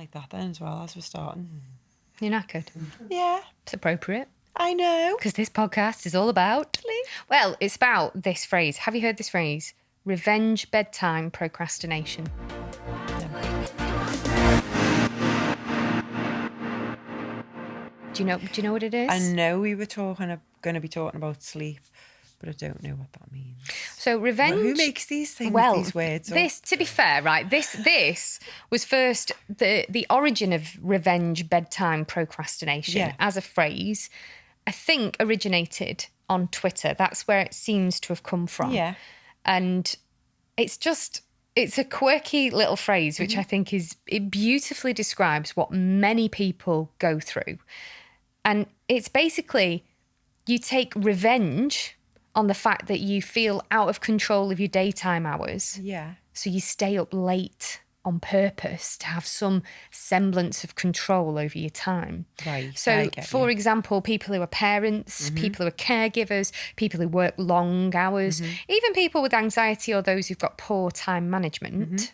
like that then as well as we're starting. You're knackered. Yeah, It's appropriate. I know. Because this podcast is all about... Well, it's about this phrase. Have you heard this phrase? Revenge bedtime procrastination. Do you know what it is? I know we were going to be talking about sleep, but I don't know what that means. So revenge... Well, who makes these things, these words up? This, to be fair, right, this was first the origin of revenge bedtime procrastination as a phrase, I think originated on Twitter. That's where it seems to have come from. Yeah. And it's a quirky little phrase, which I think it beautifully describes what many people go through. And it's basically, you take revenge on the fact that you feel out of control of your daytime hours. Yeah. So you stay up late on purpose to have some semblance of control over your time. Right. So, for example, people who are parents, people who are caregivers, people who work long hours, even people with anxiety or those who've got poor time management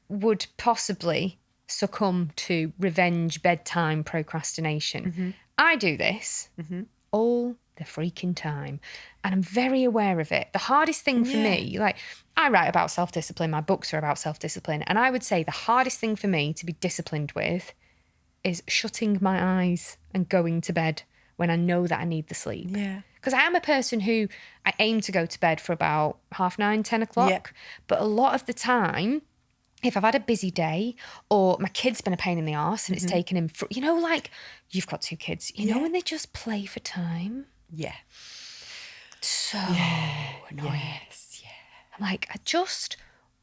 would possibly succumb to revenge bedtime procrastination. I do this all the freaking time, and I'm very aware of it. The hardest thing for me, like, I write about self-discipline, my books are about self-discipline, and I would say the hardest thing for me to be disciplined with is shutting my eyes and going to bed when I know that I need the sleep. Yeah. Because I am a person who, I aim to go to bed for about 9:30, 10 o'clock, but a lot of the time, if I've had a busy day or my kid's been a pain in the arse and it's taken him, like, you've got 2 kids, you know when they just play for time? Yeah. So annoying. Yes, yeah. I'm like, I just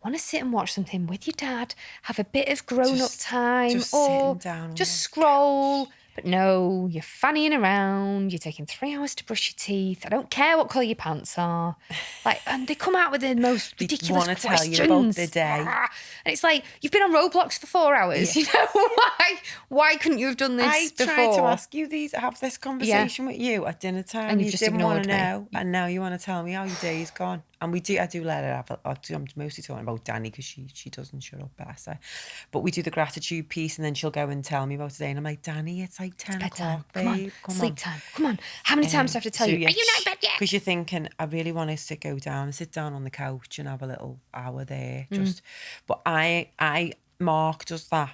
want to sit and watch something with your dad, have a bit of grown-up time, just or sitting down just scroll. But no, you're fannying around, you're taking 3 hours to brush your teeth. I don't care what colour your pants are. Like, and they come out with the most ridiculous They want to questions. tell you about the day. And it's like, you've been on Roblox for 4 hours. You know, why couldn't you have done this before? I tried to ask you have this conversation with you at dinner time. And you just didn't want ignored to me. know. And now you want to tell me how your day's gone. And I do let her have it. I'm mostly talking about Danny because she doesn't shut up, bless her. But we do the gratitude piece and then she'll go and tell me about today. And I'm like, Danny, it's like 10 o'clock, babe. Come on. Sleep time. Come on. How many times do I have to tell you? Are you not in bed yet? Because you're thinking, I really want to sit down on the couch and have a little hour there. But Mark does that.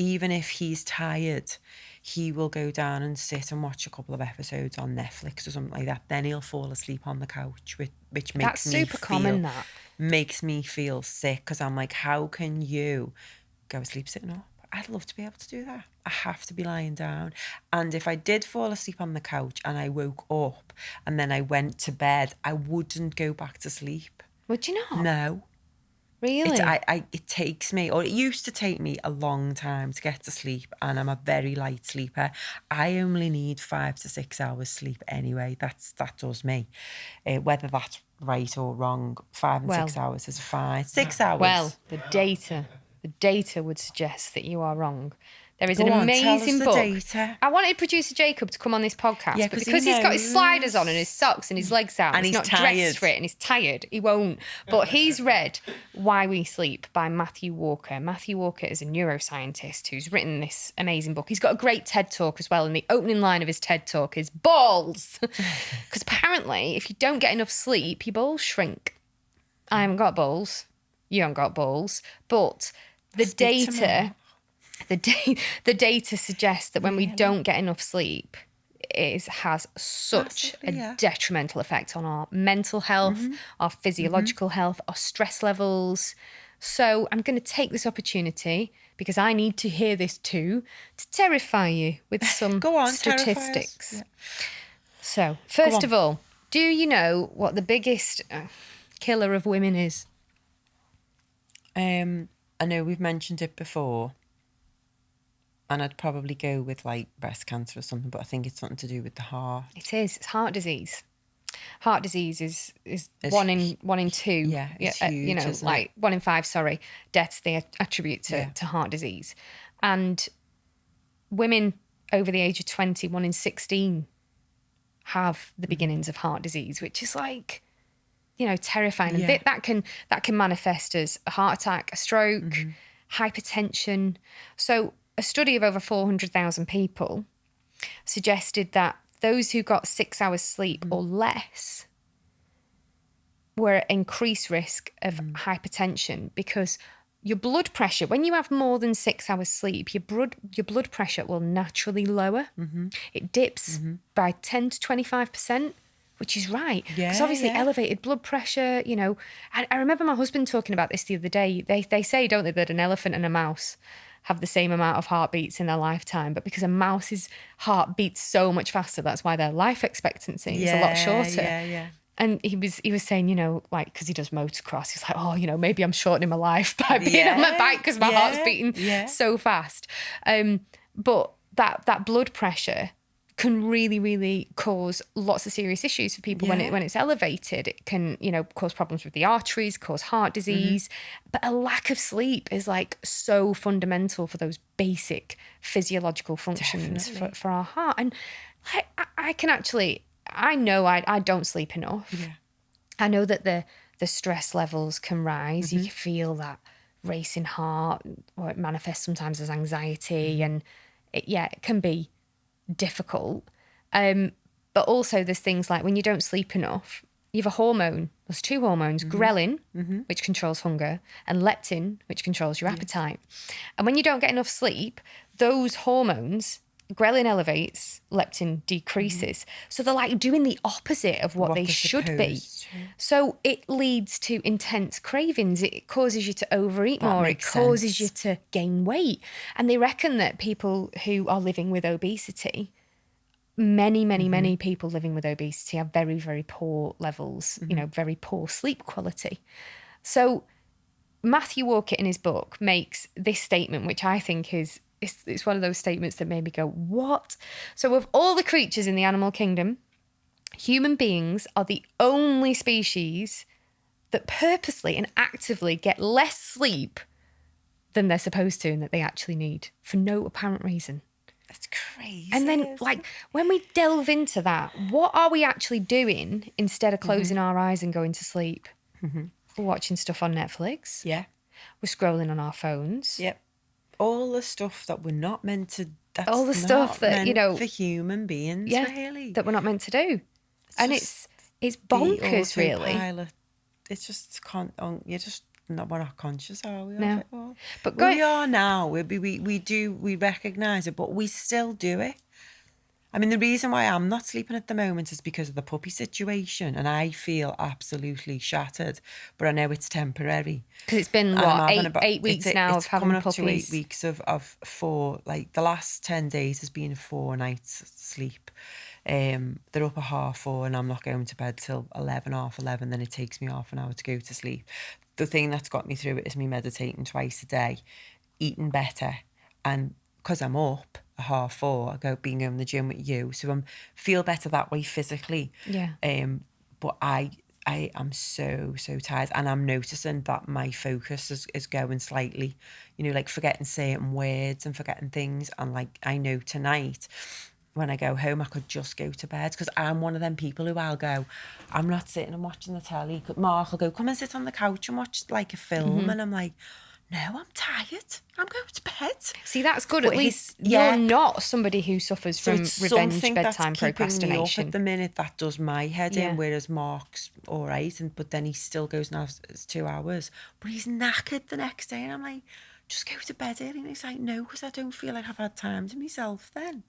Even if he's tired, he will go down and sit and watch a couple of episodes on Netflix or something like that. Then he'll fall asleep on the couch, which makes makes me feel sick because I'm like, how can you go to sleep sitting up? I'd love to be able to do that. I have to be lying down. And if I did fall asleep on the couch and I woke up and then I went to bed, I wouldn't go back to sleep. Would you not? No. Really? It takes me, or it used to take me a long time to get to sleep, and I'm a very light sleeper. I only need 5 to 6 hours sleep anyway. That does me. Whether that's right or wrong, 5 and 6 hours is fine. 6 hours. Well, the data would suggest that you are wrong. There is an amazing book. Data. I wanted producer Jacob to come on this podcast, but because he's got his sliders on and his socks and his legs out, and he's not tired. dressed for it and he's tired, he won't. But he's read Why We Sleep by Matthew Walker. Matthew Walker is a neuroscientist who's written this amazing book. He's got a great TED Talk as well, and the opening line of his TED Talk is balls. Because apparently, if you don't get enough sleep, your balls shrink. I haven't got balls. You haven't got balls. But the data suggests that when we don't get enough sleep, it has such a detrimental effect on our mental health, our physiological health, our stress levels. So I'm going to take this opportunity, because I need to hear this too, to terrify you with some statistics. Yeah. So, first of all, do you know what the biggest killer of women is? I know we've mentioned it before. And I'd probably go with like breast cancer or something, but I think it's something to do with the heart. It is. It's heart disease. Heart disease is one in two. Yeah, it's huge, like 1 in 5. Sorry, deaths they attribute to heart disease, and women over the age of 20, 1 in 16 have the beginnings of heart disease, which is like, terrifying. And that can manifest as a heart attack, a stroke. hypertension. So a study of over 400,000 people suggested that those who got 6 hours sleep or less were at increased risk of hypertension, because your blood pressure, when you have more than 6 hours sleep, your blood pressure will naturally lower. It dips by 10 to 25%, which is right. Because obviously elevated blood pressure, you know, I remember my husband talking about this the other day. They say, don't they, that an elephant and a mouse have the same amount of heartbeats in their lifetime, but because a mouse's heart beats so much faster, that's why their life expectancy is a lot shorter. And he was saying, you know, like, because he does motocross, he's like, oh, you know, maybe I'm shortening my life by being on my bike because my heart's beating so fast. But that blood pressure can really, really cause lots of serious issues for people when it's elevated. It can, you know, cause problems with the arteries, cause heart disease. But a lack of sleep is like so fundamental for those basic physiological functions for our heart. And I can actually, I know I don't sleep enough. I know that the stress levels can rise. You can feel that racing heart, or it manifests sometimes as anxiety, and it can be difficult. But also there's things like when you don't sleep enough, you have a hormone. There's two hormones, ghrelin, which controls hunger, and leptin, which controls your appetite. And when you don't get enough sleep, those hormones, ghrelin elevates, leptin decreases. So they're like doing the opposite of what they should be. So it leads to intense cravings. It causes you to overeat more. It causes you to gain weight. And they reckon that people who are living with obesity, many people living with obesity have very, very poor levels, you know, very poor sleep quality. So Matthew Walker in his book makes this statement, which I think is, it's one of those statements that made me go, what? So of all the creatures in the animal kingdom, human beings are the only species that purposely and actively get less sleep than they're supposed to and that they actually need for no apparent reason. That's crazy. And then, like, when we delve into that, what are we actually doing instead of closing our eyes and going to sleep? We're watching stuff on Netflix. We're scrolling on our phones. All the stuff that we're not meant to. That's all the stuff that, you know, for human beings, really, that we're not meant to do. It's bonkers, really. It's just you're just not. We're not conscious, are we? No, but we are now. We recognise it, but we still do it. I mean, the reason why I'm not sleeping at the moment is because of the puppy situation, and I feel absolutely shattered. But I know it's temporary. Because it's been eight weeks now of having coming puppies. Up to 8 weeks of 4. Like the last 10 days has been 4 nights sleep. They're up at 4:30, and I'm not going to bed till 11:30. Then it takes me half an hour to go to sleep. The thing that's got me through it is me meditating twice a day, eating better, and because I'm up at 4:30, I go being in the gym with you, so I feel better that way physically. But I am so tired, and I'm noticing that my focus is going slightly, you know, like forgetting certain words and forgetting things. And like I know tonight, when I go home, I could just go to bed, because I'm one of them people who I'll go, I'm not sitting and watching the telly. Mark will go, come and sit on the couch and watch like a film, and I'm like, no, I'm tired. I'm going to bed. See, that's good. At least you're not somebody who suffers from revenge bedtime procrastination. That's keeping me up at the minute. That does my head in, whereas Mark's all right, but then he still goes and has 2 hours. But he's knackered the next day, and I'm like, just go to bed early. And he's like, no, because I don't feel like I've had time to myself then.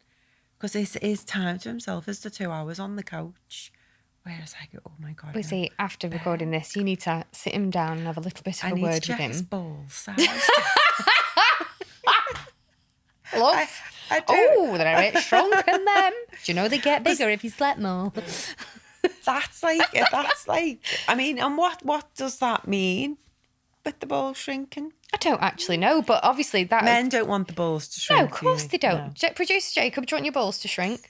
Because his time to himself is the 2 hours on the couch. Whereas I go, oh my God. But see, after recording this, you need to sit him down and have a little bit of a word with him. I need to check his balls. Love. I do. Oh, they're a bit shrunken them. Do you know they get bigger if you slept more? That's like, I mean, and what does that mean with the balls shrinking? I don't actually know, but obviously that... Men don't want the balls to shrink. No, of course they don't. No. Producer Jacob, do you want your balls to shrink?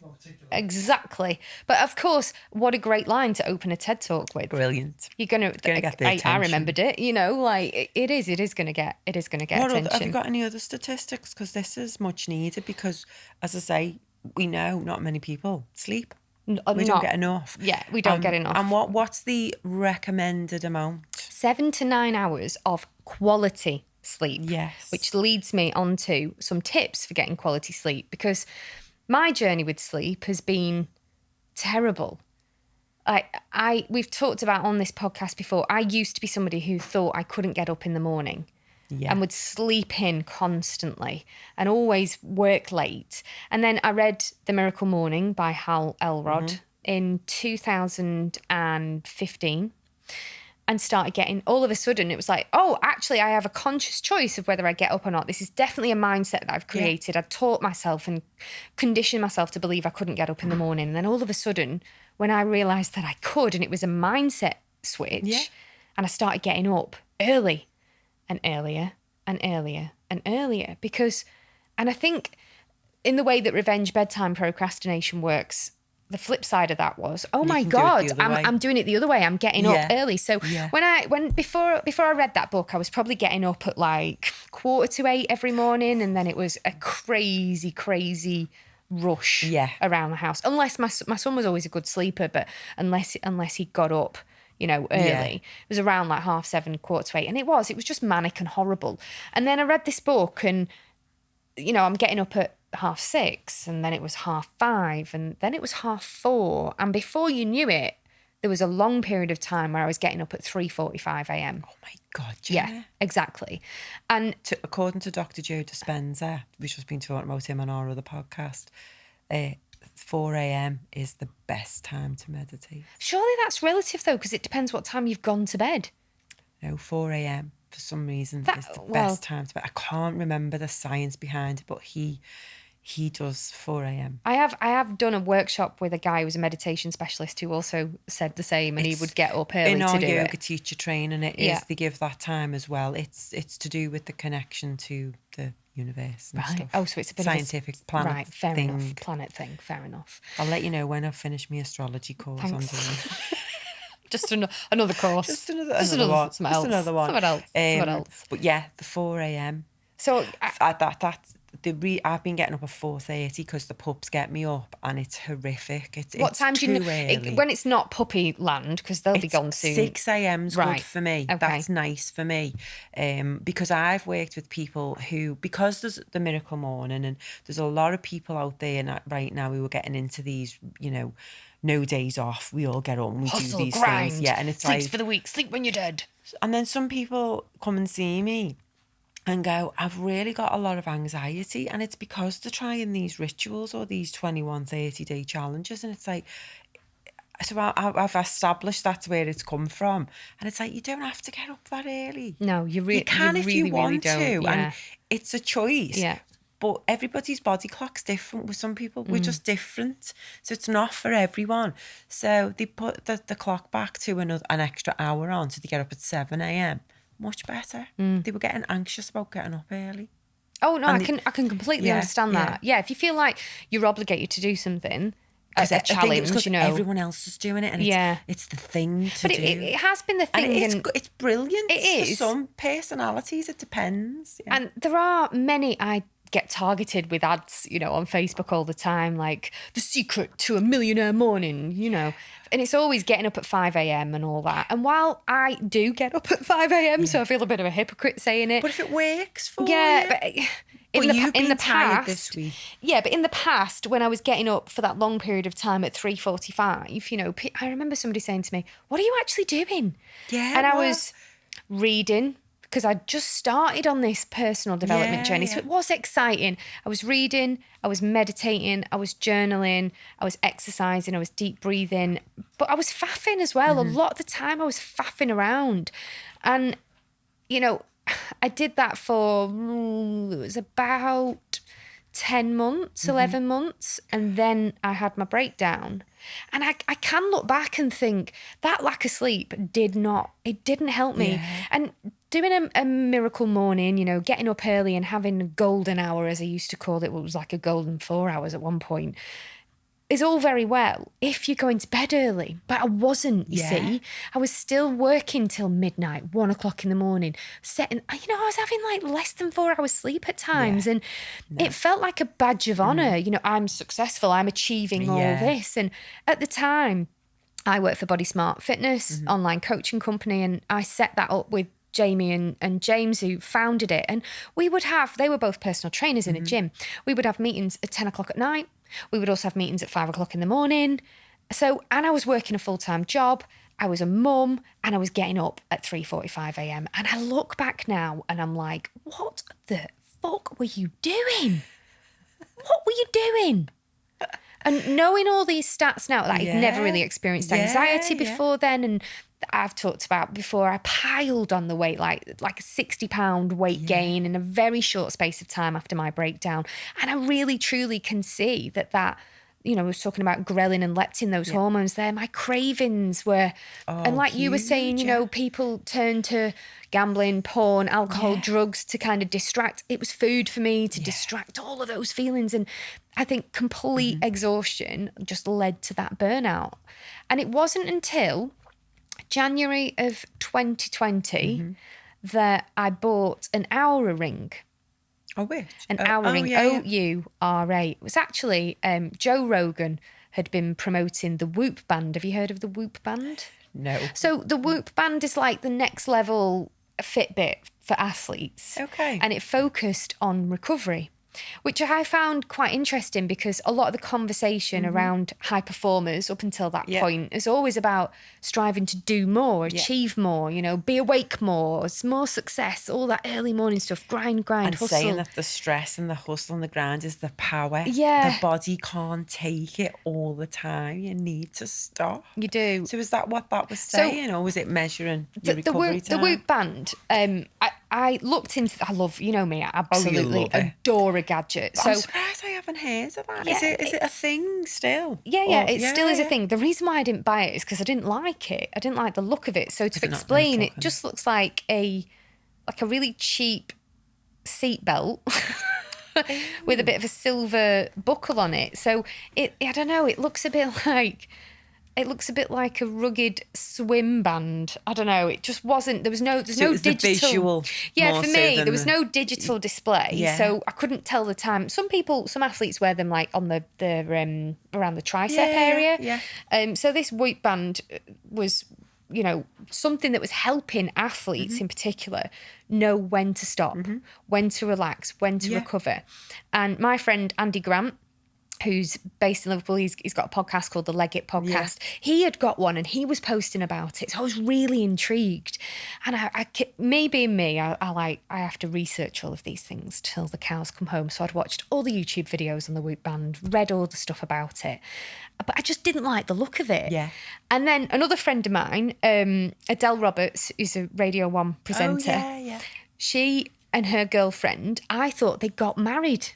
Exactly. But of course, what a great line to open a TED Talk with. Brilliant. You're gonna get the attention. I remembered it. You know, like it is going to get attention. Have you got any other statistics? Because this is much needed. Because, as I say, we know not many people sleep. We don't get enough. Yeah, we don't get enough. And what's the recommended amount? 7 to 9 hours of quality sleep. Yes. Which leads me on to some tips for getting quality sleep, because my journey with sleep has been terrible. We've talked about on this podcast before, I used to be somebody who thought I couldn't get up in the morning. Yeah. And would sleep in constantly and always work late. And then I read The Miracle Morning by Hal Elrod in 2015 and started getting, all of a sudden, it was like, oh, actually, I have a conscious choice of whether I get up or not. This is definitely a mindset that I've created. I've taught myself and conditioned myself to believe I couldn't get up in the morning. And then all of a sudden, when I realised that I could, and it was a mindset switch, and I started getting up early, and earlier and earlier and earlier, because, and I think in the way that revenge bedtime procrastination works, the flip side of that was, oh my God, I'm doing it the other way. I'm getting up early. So before I read that book, I was probably getting up at like 7:45 every morning, and then it was a crazy rush around the house. Unless my son was always a good sleeper, but unless he got up, you know, early. It was around like 7:30, 7:45. And it was just manic and horrible. And then I read this book and, you know, I'm getting up at 6:30, and then it was 5:30, and then it was 4:30. And before you knew it, there was a long period of time where I was getting up at 3:45 a.m. Oh my God, yeah, exactly. And according to Dr. Joe Dispenza, we've just been talking about him on our other podcast, 4 a.m. is the best time to meditate. Surely that's relative though, because it depends what time you've gone to bed. No, 4 a.m. for some reason is the best time to bed. I can't remember the science behind it, but he does 4 a.m. I have done a workshop with a guy who was a meditation specialist who also said the same, and he would get up early to do it. In our yoga teacher training, they give that time as well. It's to do with the connection to the universe and stuff. Oh, so it's a bit scientific of planet right, fair thing. enough. Planet thing, fair enough. I'll let you know when I've finished my astrology course. Thanks. Just another course. Just another one. Something else. Something else. But yeah, the 4 a.m. So I've been getting up at 4:30 because the pups get me up, and it's horrific. What time do you early. When it's not puppy land, because they'll be gone soon. 6 a.m.'s good for me. Okay. That's nice for me, because I've worked with people who, because there's the Miracle Morning, and there's a lot of people out there right now who are getting into these, you know, no days off. We all get on. We Hustle, do these grind, things. Yeah, and it's sleeps like for the week. Sleep when you're dead. And then some people come and see me and go, I've really got a lot of anxiety, and it's because they're trying these rituals or these 21, 30-day challenges, and it's like, so I've established that's where it's come from, and it's like, you don't have to get up that early. No, you can if you want to, yeah. And it's a choice. Yeah. But everybody's body clock's different. With some people, we're just different. So it's not for everyone. So they put the clock back to an extra hour on, so they get up at 7 a.m. Much better. They were getting anxious about getting up early. Oh no, I can completely understand that. Yeah, if you feel like you're obligated to do something, a challenge, you know, everyone else is doing it, and it's the thing to do. But it has been the thing, and it's brilliant. It is for some personalities. It depends. Yeah. And there are many. I get targeted with ads, you know, on Facebook all the time, like the secret to a millionaire morning, you know, and it's always getting up at 5 a.m. and all that. And while I do get up at 5 a.m, so I feel a bit of a hypocrite saying it. But if it works for you. But in the past, this week. Yeah, but in the past, when I was getting up for that long period of time at 3:45, you know, I remember somebody saying to me, "What are you actually doing?" Yeah, and I was reading, because I just started on this personal development journey. So it was exciting. I was reading, I was meditating, I was journaling, I was exercising, I was deep breathing, but I was faffing as well. A lot of the time I was faffing around. And, you know, I did that for, it was about 10 months, 11 months. And then I had my breakdown. And I can look back and think that lack of sleep didn't help me. Yeah. And doing a miracle morning, you know, getting up early and having a golden hour, as I used to call it was like a golden 4 hours at one point, is all very well if you're going to bed early. But I wasn't, you see. I was still working till midnight, 1 o'clock in the morning, I was having like less than 4 hours sleep at times. And it felt like a badge of honour. You know, I'm successful, I'm achieving all this. And at the time, I worked for Body Smart Fitness, online coaching company, and I set that up with Jamie and James, who founded it. And they were both personal trainers in a gym. We would have meetings at 10 o'clock at night. We would also have meetings at 5 o'clock in the morning. So, and I was working a full-time job. I was a mum, and I was getting up at 3:45 a.m. And I look back now and I'm like, what the fuck were you doing? What were you doing? And knowing all these stats now, like, I'd never really experienced anxiety before then. And I've talked about before, I piled on the weight, like a 60-pound weight gain in a very short space of time after my breakdown. And I really, truly can see that, you know, I was talking about ghrelin and leptin, those hormones there. My cravings were, and like you were saying, you know, people turn to gambling, porn, alcohol, drugs to kind of distract. It was food for me to distract all of those feelings. And I think complete exhaustion just led to that burnout. And it wasn't until January of 2020 that I bought an Oura ring. Oh, which? An Oura ring, Oura. It was actually Joe Rogan had been promoting the Whoop band. Have you heard of the Whoop band? No. So the Whoop band is like the next level Fitbit for athletes. Okay. And it focused on recovery, which I found quite interesting because a lot of the conversation around high performers up until that point is always about striving to do more, achieve more, you know, be awake more, more success, all that early morning stuff, grind, And hustle. saying that the stress and the hustle and the grind is the power. Yeah. The body can't take it all the time. You need to stop. You do. So is that what that was saying, or was it measuring your recovery time? The Whoop band, I looked into, I love, you know me, I absolutely love it. adore a gadget. I'm surprised I haven't heard of that. Yeah, Is it a thing still? Yeah, it still is a thing. The reason why I didn't buy it is because I didn't like it. I didn't like the look of it. So to explain, it just looks like a really cheap seat belt with a bit of a silver buckle on it. So I don't know, it looks a bit like a rugged swim band. I don't know. It just wasn't. There's no digital. The visual. Yeah, for me, there was no digital display, so I couldn't tell the time. Some athletes wear them like on the around the tricep area. Yeah. So this Whoop band was, you know, something that was helping athletes in particular know when to stop, when to relax, when to recover. And my friend Andy Grant, who's based in Liverpool, he's got a podcast called the Leg It Podcast. He had got one and he was posting about it. So I was really intrigued. And I have to research all of these things till the cows come home. So I'd watched all the YouTube videos on the Whoop band, read all the stuff about it. But I just didn't like the look of it. Yeah. And then another friend of mine, Adele Roberts, who's a Radio 1 presenter. Oh, yeah. She and her girlfriend, I thought they got married,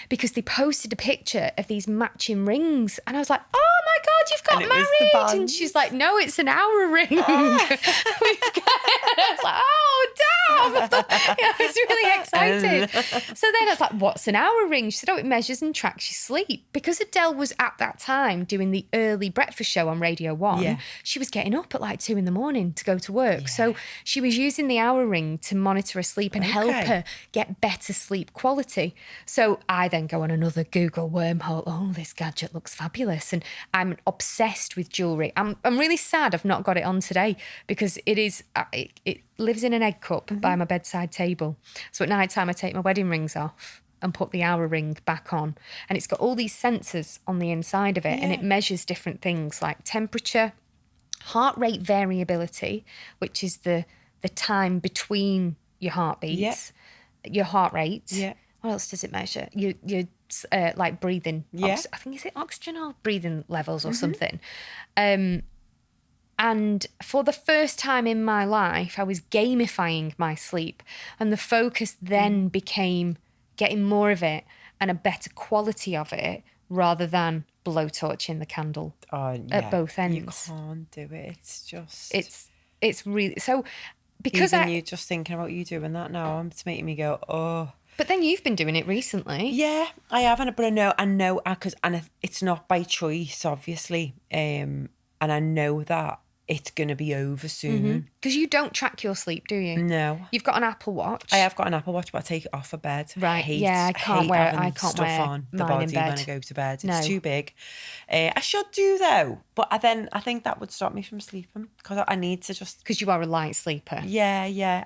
because they posted a picture of these matching rings. And I was like, oh my God, you've got married. And she's like, no, it's an Oura ring. I was like, oh, damn. I was really excited. So then I was like, what's an Oura ring? She said, oh, it measures and tracks your sleep. Because Adele was at that time doing the early breakfast show on Radio 1, she was getting up at like 2 a.m. to go to work. Yeah. So she was using the Oura ring to monitor her sleep and help her get better sleep quality. So I then go on another Google wormhole. Oh, this gadget looks fabulous. And I'm obsessed with jewellery. I'm really sad I've not got it on today, because it lives in an egg cup by my bedside table. So at night time I take my wedding rings off and put the Oura ring back on. And it's got all these sensors on the inside of it, and it measures different things like temperature, heart rate variability, which is the time between your heartbeats, your heart rate. Yeah. What else does it measure? Your like breathing. I think, is it oxygen or breathing levels or something? And for the first time in my life, I was gamifying my sleep. And the focus then became getting more of it and a better quality of it, rather than blowtorching the candle at both ends. You can't do it. It's just... It's really... So because you just thinking about you doing that now, it's making me go, oh... But then you've been doing it recently. Yeah, I haven't, but I know, because it's not by choice, obviously. And I know that it's going to be over soon. Because you don't track your sleep, do you? No. You've got an Apple Watch. I have got an Apple Watch, but I take it off of bed. Right, yeah, I can't wear having I can't stuff wear on the mine in body when bed. I go to bed. It's No. too big. I should do though, but I think that would stop me from sleeping because I need to just. Because you are a light sleeper. Yeah.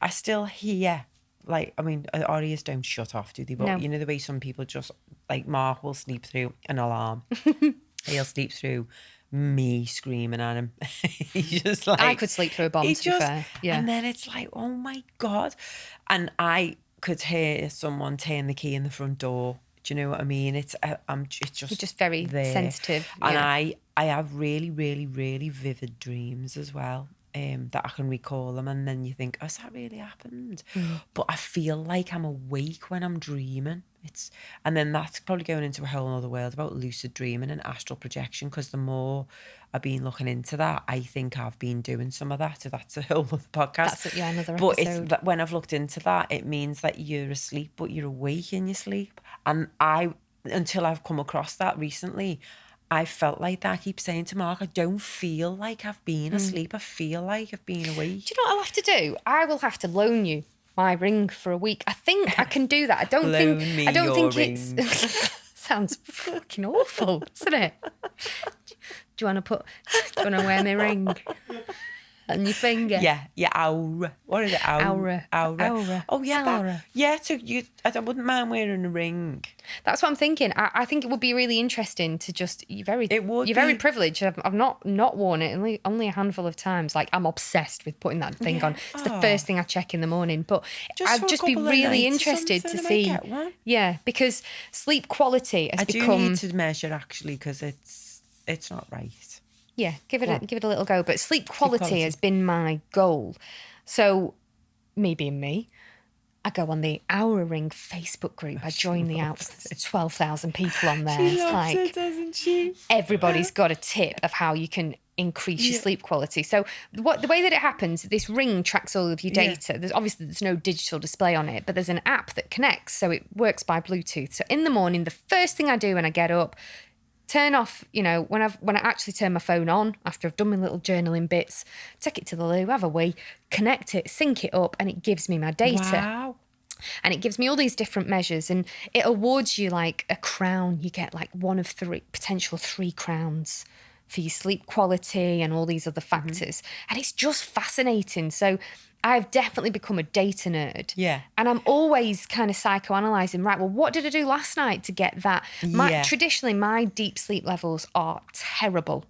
I still hear. Like, I mean, our ears don't shut off, do they? But No. you know the way some people just, like Mark will sleep through an alarm. He'll sleep through me screaming at him. He's just like... I could sleep through a bomb, to be fair. Yeah. And then it's like, oh my God. And I could hear someone turn the key in the front door. Do you know what I mean? It's just... You're just very there. sensitive. And yeah. I have really, really, really vivid dreams as well. That I can recall them, and then you think, has that really happened? But I feel like I'm awake when I'm dreaming. And then that's probably going into a whole other world about lucid dreaming and astral projection, because the more I've been looking into that, I think I've been doing some of that. So that's a whole other podcast. That's another episode. But it's that when I've looked into that, it means that you're asleep, but you're awake in your sleep. And until I've come across that recently, I felt like that. I keep saying to Mark, I don't feel like I've been asleep. I feel like I've been awake. Do you know what I'll have to do? I will have to loan you my ring for a week. I think I can do that. I don't think it's sounds fucking awful, doesn't it? Do you want to wear my ring on your finger? Yeah, aura. What is it? Aura. Oh yeah, Aura. So I wouldn't mind wearing a ring. That's what I'm thinking. I think it would be really interesting to just. You're very privileged. I've not worn it only a handful of times. Like, I'm obsessed with putting that thing on. It's the first thing I check in the morning. But I'd just be really interested to see. Yeah, because sleep quality has become. I do need to measure actually, because it's not right. Yeah, give it a little go. But sleep quality has been my goal. So, me being me, I go on the Aura Ring Facebook group. I join the 12,000 people on there. She loves it, doesn't she? Everybody's got a tip of how you can increase your sleep quality. So the way that it happens, this ring tracks all of your data. There's no digital display on it, but there's an app that connects, so it works by Bluetooth. So in the morning, the first thing I do when I get up, turn off, when I actually turn my phone on after I've done my little journaling bits, take it to the loo, have a wee, connect it, sync it up, and it gives me my data. Wow. And it gives me all these different measures, and it awards you like a crown. You get like one of potential three crowns for your sleep quality and all these other factors. And it's just fascinating. So I've definitely become a data nerd. Yeah. And I'm always kind of psychoanalyzing, right, well, what did I do last night to get that? Traditionally, my deep sleep levels are terrible.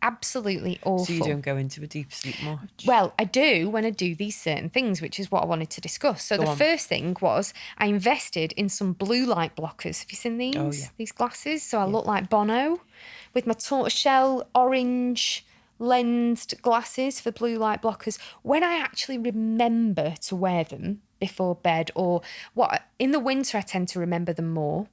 Absolutely awful. So you don't go into a deep sleep much? Well, I do when I do these certain things, which is what I wanted to discuss. So the first thing was I invested in some blue light blockers. Have you seen these? Oh, yeah. These glasses? So I look like Bono with my tortoiseshell orange lensed glasses for blue light blockers. When I actually remember to wear them before bed, or in the winter I tend to remember them more,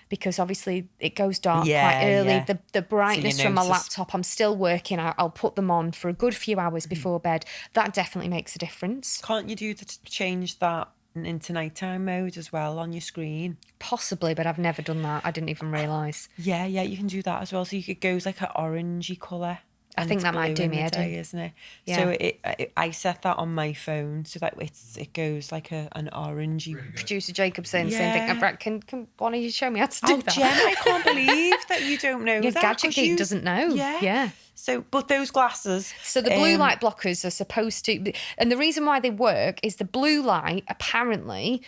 because obviously it goes dark quite early. Yeah. The brightness So from my laptop, I'm still working. I'll put them on for a good few hours before bed. That definitely makes a difference. Can't you change that into nighttime mode as well on your screen? Possibly, but I've never done that. I didn't even realise. Yeah, you can do that as well. So it goes like an orangey colour. I think that might do me head in, isn't it? Yeah. So I set that on my phone so that it goes like an orangey. Producer Jacob saying the same thing. Right, can one of you show me how to do that? Jen, I can't believe that you don't know that. Gadget Geek doesn't know. Yeah. So, but those glasses. So the blue light blockers are supposed to, and the reason why they work is the blue light apparently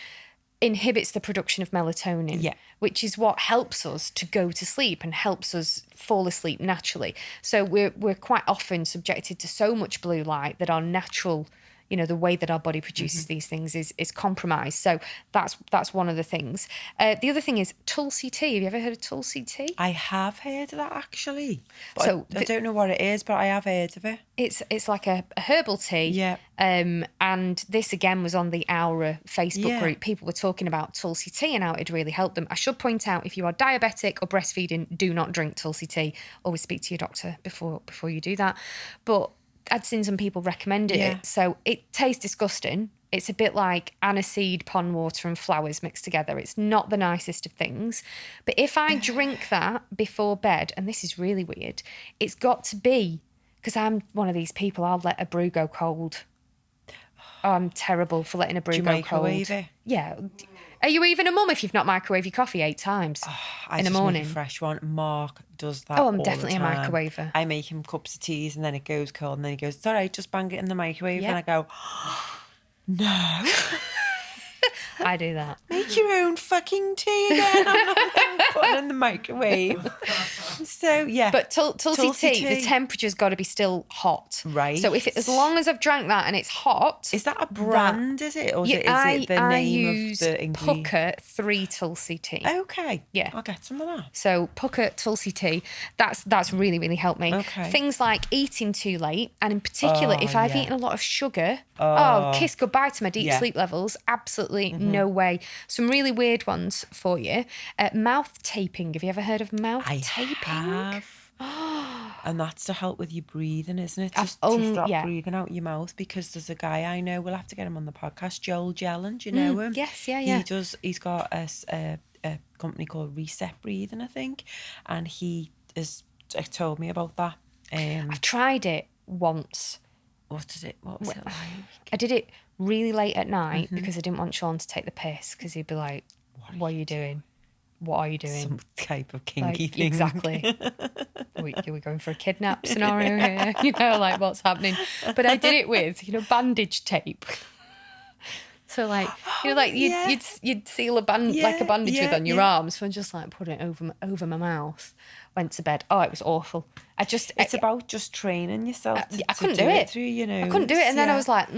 inhibits the production of melatonin, which is what helps us to go to sleep and helps us fall asleep naturally. So we're quite often subjected to so much blue light that our natural, the way that our body produces these things is compromised. So that's one of the things. The other thing is Tulsi tea. Have you ever heard of Tulsi tea? I have heard of that actually. But I don't know what it is, but I have heard of it. It's like a herbal tea. Yeah. And this again was on the Aura Facebook group. People were talking about Tulsi tea and how it really helped them. I should point out, if you are diabetic or breastfeeding, do not drink Tulsi tea. Always speak to your doctor before you do that. But I'd seen some people recommend it. So it tastes disgusting. It's a bit like aniseed, pond water and flowers mixed together. It's not the nicest of things. But if I drink that before bed, and this is really weird, it's got to be Because I'm one of these people, I'll let a brew go cold. Oh, I'm terrible for letting a brew Do you go microwave cold. it? Yeah. Are you even a mum if you've not microwaved your coffee 8 times I in the just morning? make a fresh one. Mark does that Oh, I'm all definitely the a time. microwaver. I make him cups of teas and then it goes cold and then he goes, it's all right, just bang it in the microwave. Yeah. And I go, no. I do that. Make your own fucking tea then. I'm not going to put it in the microwave. So, yeah. But Tulsi tea, the tea. temperature's got to be still hot. Right. So as long as I've drank that and it's hot... Is that a brand, is it? Or is it the I name of use the ingredient? Pucker 3 Tulsi tea. Okay. Yeah. I'll get some of that. So Pucker Tulsi tea, that's really, really helped me. Okay. Things like eating too late, and in particular, if I've yeah. eaten a lot of sugar, kiss goodbye to my deep Yeah. sleep levels. Absolutely no way. Some really weird ones for you. Mouth taping. Have you ever heard of mouth taping? Have. And that's to help with your breathing, isn't it? I've To stop yeah. breathing out your mouth, because there's a guy I know, we'll have to get him on the podcast, Joel Jelen, do you know him? Yes, yeah. He's got a company called Reset Breathing, I think, and he has told me about that. I've tried it once. What was it like? I did it really late at night because I didn't want Sean to take the piss, because he'd be like, what are you doing? What are you doing? Some type of kinky thing. Exactly. Are we going for a kidnap scenario here? You know, like what's happening? But I did it with, bandage tape. So like, you'd seal a bandage with on your arm. So I just like put it over my mouth. Went to bed. Oh, it was awful. It's about just training yourself. I couldn't do it through your nose. I couldn't do it, and then I was like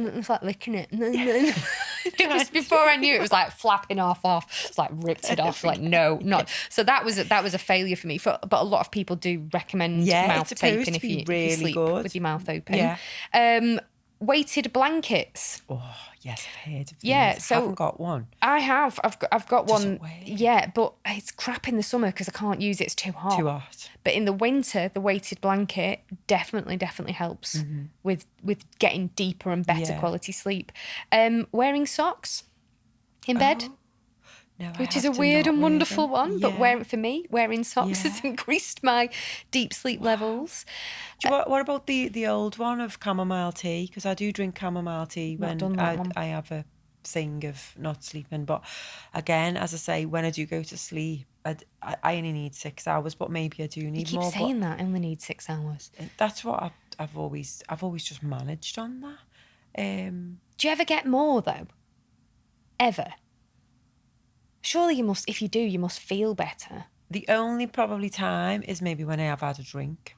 licking it. It was before I knew it was like flapping off. It's like ripped it off. Like no, not. So that was a failure for me. But a lot of people do recommend mouth taping if you sleep good. with your mouth open. Yeah. Weighted blankets. Oh yes, I've heard of these. Yeah, so I haven't got one. I have. I've got Does one. it weigh? Yeah, but it's crap in the summer because I can't use it. It's too hot. Too hot. But in the winter, the weighted blanket definitely helps with getting deeper and better quality sleep. Wearing socks in bed. No, Which is a weird and wonderful one, but wearing socks has increased my deep sleep levels. What about the old one of chamomile tea? Because I do drink chamomile tea when I have a thing of not sleeping. But again, as I say, when I do go to sleep, I only need 6 hours, but maybe I do need more. You keep saying that, I only need 6 hours. That's what I've always just managed on that. Do you ever get more though? Ever? Surely you must. If you do, you must feel better. The only probably time is maybe when I have had a drink.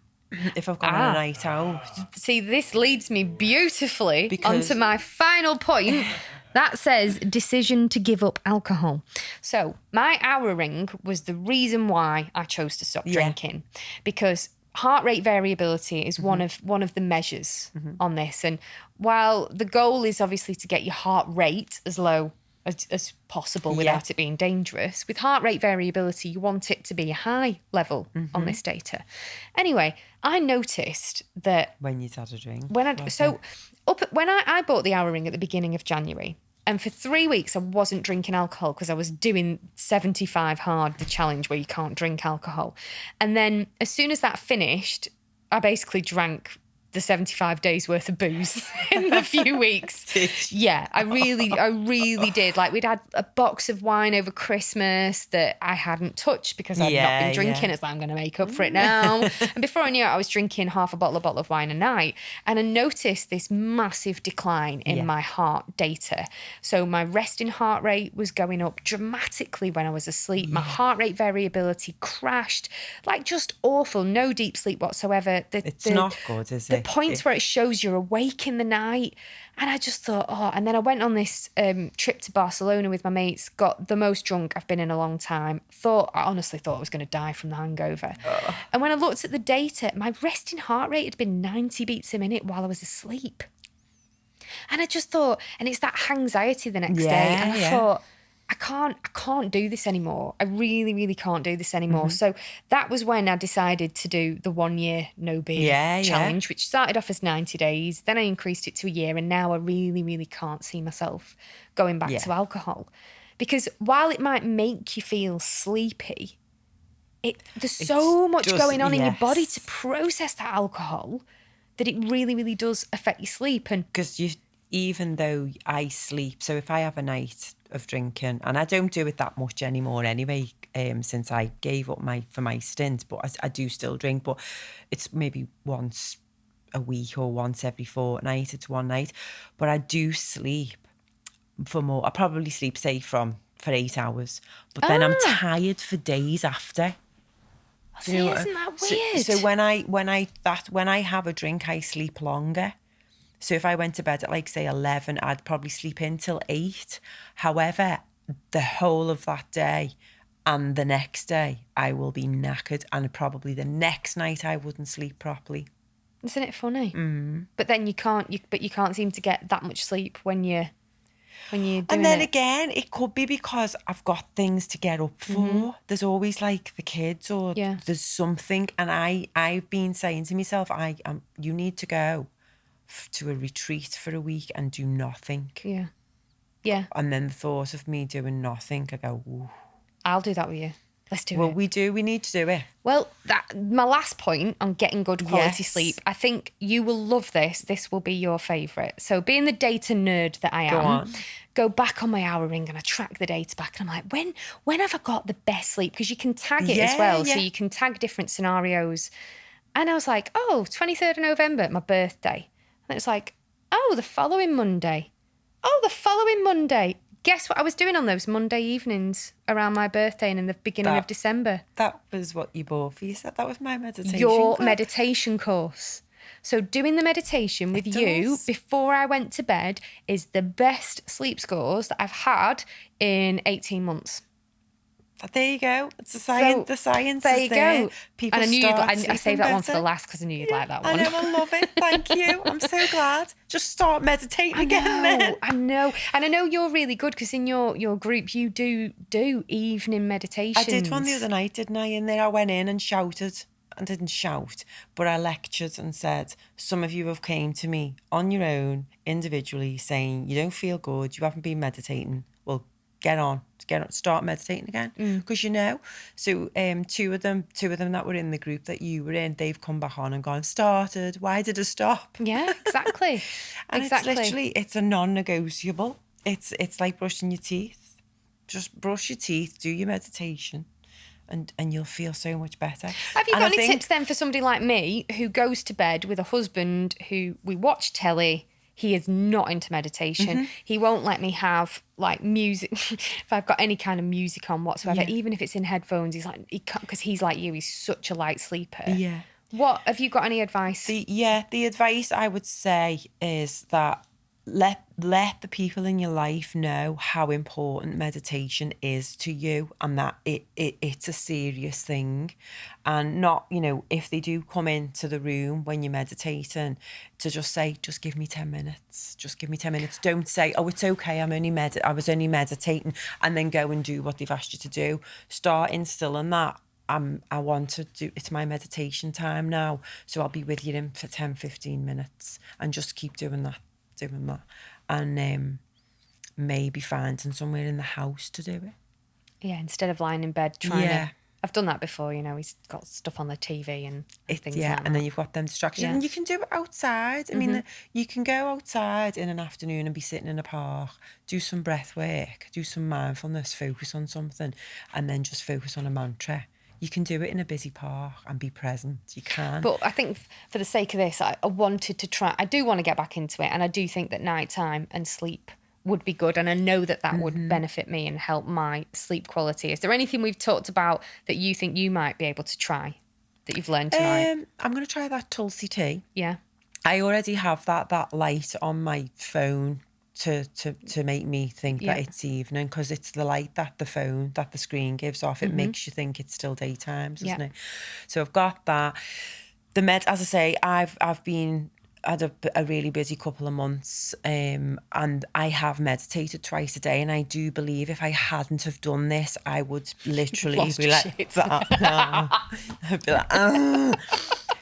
If I've gone on a night out. See, this leads me beautifully onto my final point. That says decision to give up alcohol. So my Oura ring was the reason why I chose to stop drinking, because heart rate variability is one of the measures on this. And while the goal is obviously to get your heart rate as low as possible without it being dangerous, with heart rate variability, you want it to be a high level on this data. Anyway, I noticed that when you'd had a drink. When I bought the Oura ring at the beginning of January, and for 3 weeks I wasn't drinking alcohol because I was doing 75 hard, the challenge where you can't drink alcohol. And then as soon as that finished, I basically drank the 75 days worth of booze in a few weeks. Yeah, I really did. Like, we'd had a box of wine over Christmas that I hadn't touched because I'd not been drinking. It's like, I'm going to make up for it now. And before I knew it, I was drinking half a bottle of wine a night. And I noticed this massive decline in my heart data. So my resting heart rate was going up dramatically when I was asleep. My heart rate variability crashed. Like, just awful. No deep sleep whatsoever. It's not good, is it? The points where it shows you're awake in the night. And I just thought, and then I went on this trip to Barcelona with my mates, got the most drunk I've been in a long time. I honestly thought I was going to die from the hangover. And when I looked at the data, my resting heart rate had been 90 beats a minute while I was asleep. And I just thought, and it's that anxiety the next day. And I thought, I can't do this anymore. I really, really can't do this anymore. So that was when I decided to do the 1 year no beer challenge, which started off as 90 days. Then I increased it to a year. And now I really, really can't see myself going back to alcohol. Because while it might make you feel sleepy, there's so much going on in your body to process that alcohol that it really, really does affect your sleep. And Because even though I sleep, so if I have a night of drinking, and I don't do it that much anymore anyway, since I gave up for my stint, but I do still drink, but it's maybe once a week or once every fortnight. It's one night, but I do sleep for more. I probably sleep, say, for 8 hours, but then I'm tired for days after. Do you know what? isn't that weird? So when I have a drink, I sleep longer. So if I went to bed at like say 11, I'd probably sleep in till 8. However, the whole of that day and the next day, I will be knackered, and probably the next night I wouldn't sleep properly. Isn't it funny? But then you can't seem to get that much sleep when you're doing And then it. again, it could be because I've got things to get up for. There's always like the kids, or there's something, and I've been saying to myself, you need to go to a retreat for a week and do nothing. Yeah. And then the thought of me doing nothing, I go, ooh. I'll do that with you. Let's do it. Well, we need to do it. Well, my last point on getting good quality Yes. sleep, I think you will love this. This will be your favourite. So being the data nerd that I am, Go on. go back on my Hour Ring and I track the data back. And I'm like, when have I got the best sleep? Because you can tag it as well. Yeah. So you can tag different scenarios. And I was like, 23rd of November, my birthday. And it was like, the following Monday. Guess what I was doing on those Monday evenings around my birthday and in the beginning of December? That was what you bought for yourself. That was my meditation. Your club. meditation course. So doing the meditation with you does. before I went to bed is the best sleep scores that I've had in 18 months. There you go. It's the science. The science is there. Go. People And I knew start I sleeping saved that one for better. the last because I knew you'd like that one. I know, I love it. Thank you. I'm so glad. Just start meditating again then. I know. And I know you're really good because in your group you do evening meditations. I did one the other night, didn't I? And then I went in and shouted. I didn't shout, but I lectured and said, some of you have came to me on your own, individually, saying you don't feel good, you haven't been meditating. Well, get on, start meditating again, because you know. So two of them that were in the group that you were in, they've come back on and gone, started. Why did it stop? Yeah, exactly. And exactly. it's literally, it's a non-negotiable. It's like brushing your teeth. Just brush your teeth, do your meditation, and you'll feel so much better. Have you got any tips then for somebody like me who goes to bed with a husband who we watch telly? He is not into meditation. He won't let me have like music if I've got any kind of music on whatsoever, even if it's in headphones. He's like, because he's like you, he's such a light sleeper. Yeah. What have you got any advice? The advice I would say is that let the people in your life know how important meditation is to you, and that it's a serious thing, and not, if they do come into the room when you're meditating, to just say, just give me 10 minutes. Just give me 10 minutes. Don't say, oh, it's okay, I was only meditating, and then go and do what they've asked you to do. Start instilling that. I want to do, it's my meditation time now, so I'll be with you in for 10-15 minutes, and just keep doing that, and maybe finding somewhere in the house to do it. Yeah, instead of lying in bed trying to. I've done that before, he's got stuff on the TV and things like that. And then you've got them distractions. Yeah. And you can do it outside. I mean, you can go outside in an afternoon and be sitting in a park, do some breath work, do some mindfulness, focus on something, and then just focus on a mantra. You can do it in a busy park and be present. You can. But I think for the sake of this, I wanted to try. I do want to get back into it. And I do think that nighttime and sleep would be good. And I know that would benefit me and help my sleep quality. Is there anything we've talked about that you think you might be able to try that you've learned tonight? I'm going to try that Tulsi tea. Yeah. I already have that light on my phone to make me think that it's evening, because it's the light that the screen gives off. It makes you think it's still daytime, doesn't it? So I've got that. The as I say, I've had a really busy couple of months, and I have meditated twice a day, and I do believe if I hadn't have done this, I would literally be like that now. I'd be like,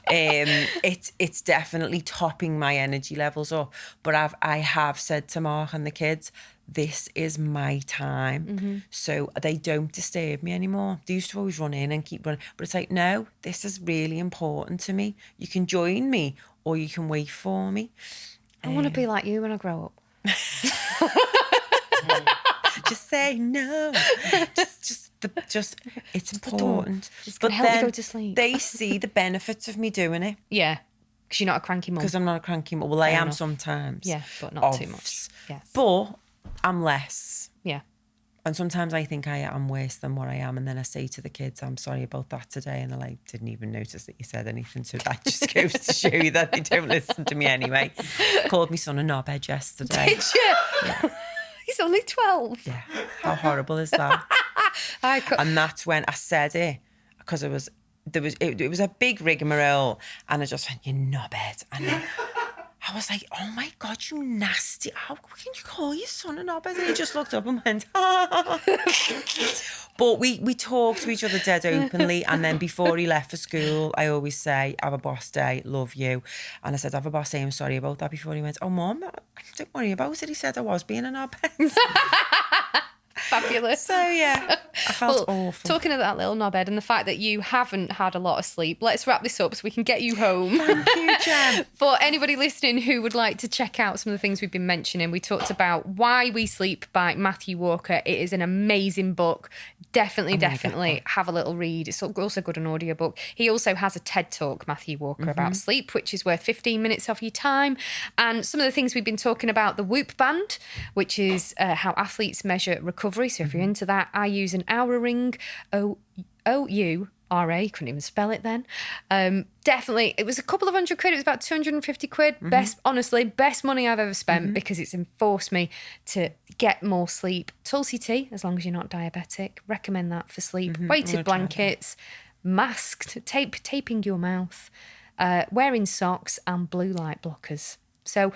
it's definitely topping my energy levels up. But I have said to Mark and the kids, this is my time. So they don't disturb me anymore. They used to always run in and keep running, but it's like, no, this is really important to me. You can join me or you can wait for me. I want to be like you when I grow up. Just say no. Just it's important. It's going to help you go to sleep. They see the benefits of me doing it. Yeah, because you're not a cranky mum. Because I'm not a cranky mum. Well, I am sometimes. Yeah, but not too much. Yes. But I'm less. Yeah. And sometimes I think I am worse than what I am. And then I say to the kids, I'm sorry about that today. And they're like, didn't even notice that you said anything. So that just goes to show you that they don't listen to me anyway. Called my son a knobhead yesterday. Did you? Yeah. He's only 12. Yeah. How horrible is that? And that's when I said it, because it was a big rigmarole. And I just went, you knobhead. And then I was like, oh my God, you nasty. How can you call your son a knobhead? And he just looked up and went, ah. But we talked to each other dead openly. And then before he left for school, I always say, have a boss day, love you. And I said, have a boss day, I'm sorry about that. Before he went, oh, Mum, don't worry about it. He said I was being a knobhead. Fabulous. So, yeah, I felt awful. Talking of that little knobhead and the fact that you haven't had a lot of sleep, let's wrap this up so we can get you home. Thank you, Jen. For anybody listening who would like to check out some of the things we've been mentioning, we talked about Why We Sleep by Matthew Walker. It is an amazing book. Definitely have a little read. It's also good on audiobook. He also has a TED Talk, Matthew Walker, about sleep, which is worth 15 minutes of your time. And some of the things we've been talking about, the Whoop Band, which is how athletes measure recovery. So if you're into that, I use an Oura Ring, O-U-R-A, couldn't even spell it then. Definitely, it was a couple of £100. It was about 250 quid. Best money I've ever spent because it's enforced me to get more sleep. Tulsi tea, as long as you're not diabetic, recommend that for sleep. Weighted blankets, masked, taping your mouth, wearing socks and blue light blockers. So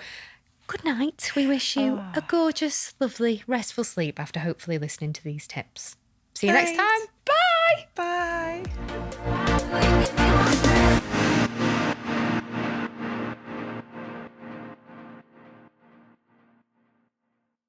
good night. We wish you a gorgeous, lovely, restful sleep after hopefully listening to these tips. See you next time. Bye. Bye.